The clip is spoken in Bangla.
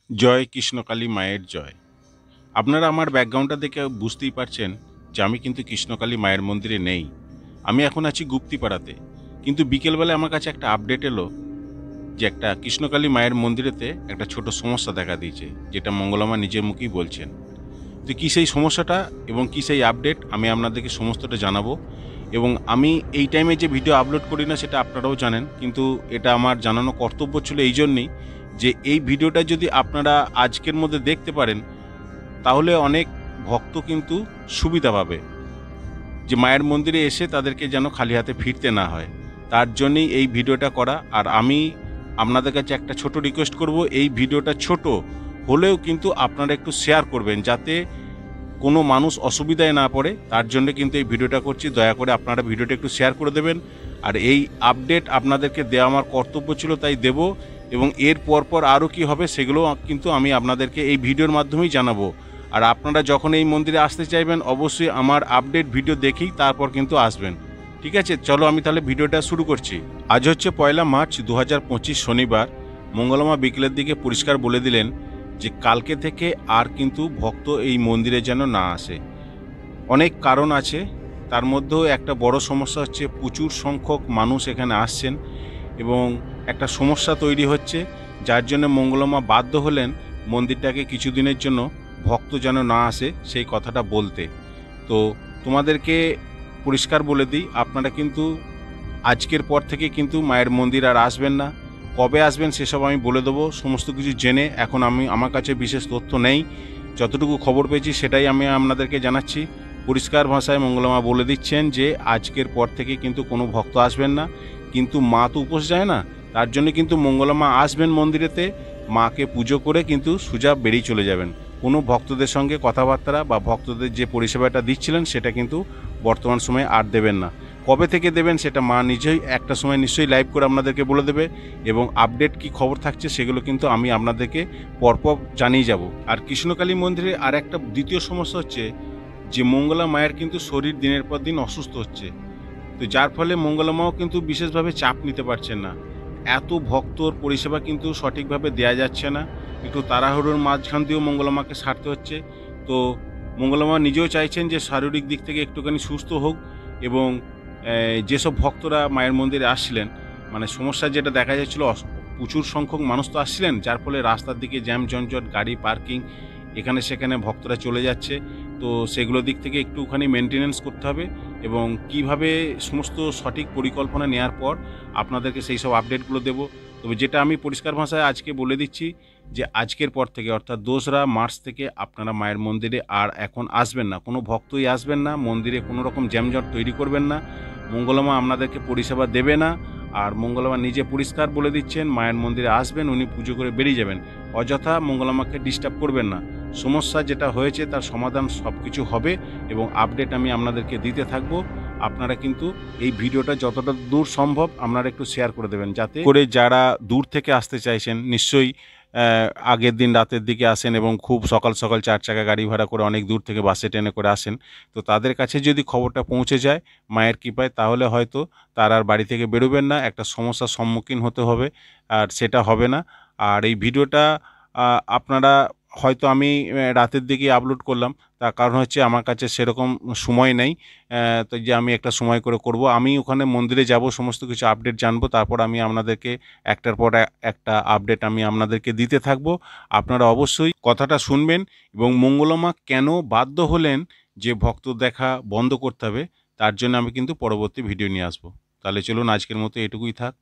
জয় কৃষ্ণকালী মায়ের জয়। আপনারা আমার ব্যাকগ্রাউন্ডটা দেখে বুঝতেই পারছেন যে আমি কিন্তু কৃষ্ণকালী মায়ের মন্দিরে নেই। আমি এখন আছি গুপ্তিপাড়াতে। কিন্তু বিকেলবেলায় আমার কাছে একটা আপডেট এলো যে একটা কৃষ্ণকালী মায়ের মন্দিরেতে একটা ছোট সমস্যা দেখা দিয়েছে, যেটা মঙ্গলামা নিজের মুখেই বলছেন। তো কী সেই সমস্যাটা এবং কী সেই আপডেট আমি আপনাদেরকে সমস্তটা জানাবো। এবং আমি এই টাইমে যে ভিডিও আপলোড করি না সেটা আপনারাও জানেন, কিন্তু এটা আমার জানানো কর্তব্য ছিল এই জন্যেই যে এই ভিডিওটা যদি আপনারা আজকের মধ্যে দেখতে পারেন তাহলে অনেক ভক্ত কিন্তু সুবিধা পাবে, যে মায়ের মন্দিরে এসে তাদেরকে যেন খালি হাতে ফিরতে না হয়। তার জন্যই এই ভিডিওটা করা। আর আমি আপনাদের কাছে একটা ছোট রিকোয়েস্ট করব, এই ভিডিওটা ছোট হলেও কিন্তু আপনারা একটু শেয়ার করবেন যাতে কোনো মানুষ অসুবিধায় না পড়ে। তার জন্য কিন্তু এই ভিডিওটা করছি, দয়া করে আপনারা ভিডিওটা একটু শেয়ার করে দেবেন। আর এই আপডেট আপনাদেরকে দেওয়া আমার কর্তব্য ছিল, তাই দেব। এবং এর পরপর আরও কি হবে সেগুলো কিন্তু আমি আপনাদেরকে এই ভিডিওর মাধ্যমেই জানাবো। আর আপনারা যখন এই মন্দিরে আসতে চাইবেন অবশ্যই আমার আপডেট ভিডিও দেখেই তারপর কিন্তু আসবেন। ঠিক আছে, চলো আমি তাহলে ভিডিওটা শুরু করছি। আজ হচ্ছে 1 মার্চ 2025 শনিবার। মঙ্গলমা বিকেলের দিকে পরিষ্কার বলে দিলেন যে কালকে থেকে আর কিন্তু ভক্ত এই মন্দিরে যেন না আসে। অনেক কারণ আছে, তার মধ্যেও একটা বড় সমস্যা হচ্ছে প্রচুর সংখ্যক মানুষ এখানে আসছেন এবং একটা সমস্যা তৈরি হচ্ছে, যার জন্য মঙ্গলমা বাধ্য হলেন মন্দিরটাকে কিছুদিনের জন্য ভক্ত যেন না আসে সেই কথাটা বলতে। তো তোমাদেরকে পরিষ্কার বলে দিই, আপনারা কিন্তু আজকের পর থেকে কিন্তু মায়ের মন্দির আর আসবেন না। কবে আসবেন সেসব আমি বলে দেবো সমস্ত কিছু জেনে। এখন আমার কাছে বিশেষ তথ্য নেই, যতটুকু খবর পেয়েছি সেটাই আমি আপনাদেরকে জানাচ্ছি। পরিষ্কার ভাষায় মঙ্গলমা বলে দিচ্ছেন যে আজকের পর থেকে কিন্তু কোনো ভক্ত আসবেন না। কিন্তু মা তো উপোস যায় না, তার জন্য কিন্তু মঙ্গলমা আসবেন মন্দিরেতে, মাকে পুজো করে কিন্তু সোজা বেরিয়ে চলে যাবেন। কোনো ভক্তদের সঙ্গে কথাবার্তা বা ভক্তদের যে পরিষেবাটা দিচ্ছিলেন সেটা কিন্তু বর্তমান সময়ে আর দেবেন না। কবে থেকে দেবেন সেটা মা নিজেই একটা সময় নিশ্চয়ই লাইভ করে আপনাদেরকে বলে দেবে, এবং আপডেট কি খবর থাকছে সেগুলো কিন্তু আমি আপনাদেরকে পরপর জানিয়ে যাব। আর কৃষ্ণকালী মন্দিরে আর একটা দ্বিতীয় সমস্যা হচ্ছে যে মঙ্গলা মায়ের কিন্তু শরীর দিনের পর দিন অসুস্থ হচ্ছে। তো যার ফলে মঙ্গলা মাও কিন্তু বিশেষভাবে চাপ নিতে পারছেন না। এত ভক্তর পরিষেবা কিন্তু সঠিকভাবে দেয়া যাচ্ছে না, একটু তাড়াহুড়োর মাঝখান দিয়েও মঙ্গলা মাকে সারতে হচ্ছে। তো মঙ্গলা মা নিজেও চাইছেন যে শারীরিক দিক থেকে একটুখানি সুস্থ হোক, এবং যেসব ভক্তরা মায়ের মন্দিরে আসছিলেন, মানে সমস্যা যেটা দেখা যাচ্ছিল, প্রচুর সংখ্যক মানুষ তো আসছিলেন, যার ফলে রাস্তার দিকে জ্যাম জঞ্জট, গাড়ি পার্কিং, এখানে সেখানে ভক্তরা চলে যাচ্ছে। তো সেগুলো দিক থেকে একটুখানি মেনটেনেন্স করতে হবে, এবং কিভাবে সমস্ত সঠিক পরিকল্পনা নেওয়ার পর আপনাদেরকে সেই সব আপডেটগুলো দেবো। তবে যেটা আমি পরিষ্কার ভাষায় আজকে বলে দিচ্ছি যে আজকের পর থেকে অর্থাৎ 2রা মার্চ থেকে আপনারা মায়ের মন্দিরে আর এখন আসবেন না, কোনো ভক্তই আসবেন না, মন্দিরে কোনো রকম জ্যামজট তৈরি করবেন না। মঙ্গলমা আপনাদেরকে পরিষেবা দেবে না। আর মঙ্গলমা নিজে পরিষ্কার বলে দিচ্ছেন মায়ের মন্দিরে আসবেন, উনি পুজো করে বেরিয়ে যাবেন, অযথা মঙ্গলমাকে ডিস্টার্ব করবেন না। সমস্যা যেটা হয়েছে তার সমাধান সব কিছু হবে, এবং আপডেট আমি আপনাদেরকে দিতে থাকবো। আপনারা কিন্তু এই ভিডিওটা যতটা দূর সম্ভব আপনারা একটু শেয়ার করে দেবেন, যাতে করে যারা দূর থেকে আসতে চাইছেন, নিশ্চয়ই আগের দিন রাতের দিকে আসেন এবং খুব সকাল সকাল 4 চাকা গাড়ি ভাড়া করে অনেক দূর থেকে বাসে ট্রেনে করে আসেন। তো তাদের কাছে যদি খবরটা পৌঁছে যায় মায়ের কৃপায়, তাহলে হয়তো তার আর বাড়ি থেকে বেরোবেন না, একটা সমস্যার সম্মুখীন হতে হবে, আর সেটা হবে না। আর এই ভিডিওটা আপনারা হয়তো আমি রাতের দিকে আপলোড করলাম, তার কারণ হচ্ছে আমার কাছে সেরকম সময় নেই। তো যে আমি একটা সময় করে করব, আমি ওখানে মন্দিরে যাব, সমস্ত কিছু আপডেট জানবো, তারপর আমি আপনাদেরকে একটার পর একটা আপডেট আমি আপনাদেরকে দিতে থাকবো। আপনারা অবশ্যই কথাটা শুনবেন, এবং মঙ্গলমা কেন বাধ্য হলেন যে ভক্ত দেখা বন্ধ করতে হবে, তার জন্য আমি কিন্তু পরবর্তী ভিডিও নিয়ে আসবো। তাহলে চলুন আজকের মতো এটুকুই থাক।